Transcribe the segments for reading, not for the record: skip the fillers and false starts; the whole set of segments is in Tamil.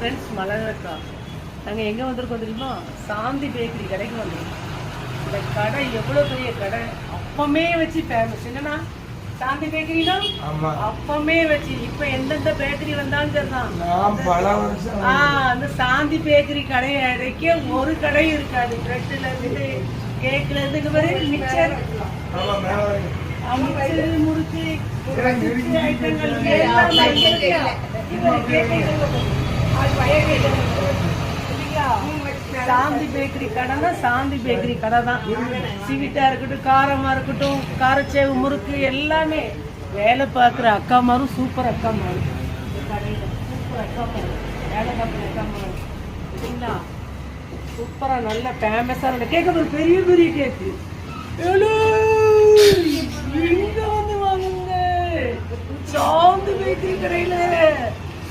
ஃப்ரெண்ட்ஸ் மலர்க்கா, நாங்கள் எங்கே வந்திருக்கோம் தெரியுமா? சாந்தி பேக்கரி கடைக்கு வந்திருக்கோம். இந்த கடை எவ்வளோ பெரிய கடை, அப்பமே வச்சு ஃபேமஸ். என்னன்னா சாந்தி பேக்கரினா அப்பமே வச்சு, இப்போ எந்தெந்த பேக்கரி வந்தாலும் சரிதான், அந்த சாந்தி பேக்கரி கடையை அடைக்க ஒரு கடை இருக்காது. பிரெட்ல இருந்து கேக்ல இருந்து மிக்சர் முறுக்கு ஐட்டங்கள் சாந்தி பேக்கரி கடைனா சாந்தி பேக்கரி கடை தான். ஸ்வீட்டா இருக்கட்டும், காரமா இருக்கட்டும், காரச்சேவு முறுக்கு எல்லாமே. வேலை பார்க்குற அக்கா மாரும் சூப்பர் அக்கா மாரும், சூப்பர் அக்கா மாரும், வேலை பார்க்குற அக்கா மாரும் சரிங்களா. சூப்பரா நல்ல ஃபேமஸா இருந்த கேக்கு, பெரிய பெரிய கேக்கு. இங்க வந்து வாங்குங்க சாந்தி பேக்கரி கடையில.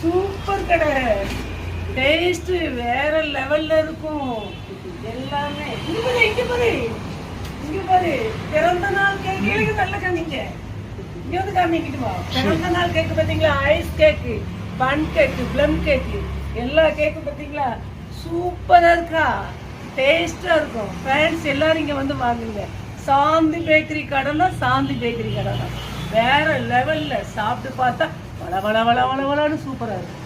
சூப்பர் கடை, டேஸ்ட் வேற லெவல்ல இருக்கும் எல்லாமே. இங்க பாரு பிறந்த நாள் கேக்கு நல்ல காமிங்க. இங்க வந்து காமிக்கிட்டு வா. பிறந்த நாள் கேக்கு பாத்தீங்களா? ஐஸ் கேக்கு, பன் கேக்கு, ப்ளம் கேக்கு, எல்லா கேக்கும் பாத்தீங்களா? சூப்பரா இருக்கா, டேஸ்டா இருக்கும். ஃப்ரெண்ட்ஸ் எல்லாரும் இங்க வந்து வாங்குங்க. சாந்தி பேக்கரி கடைனா சாந்தி பேக்கரி கடை தான். வேற லெவல்ல சாப்பிட்டு பார்த்தா வள வள வள வள வளன்னு சூப்பரா இருக்கும்.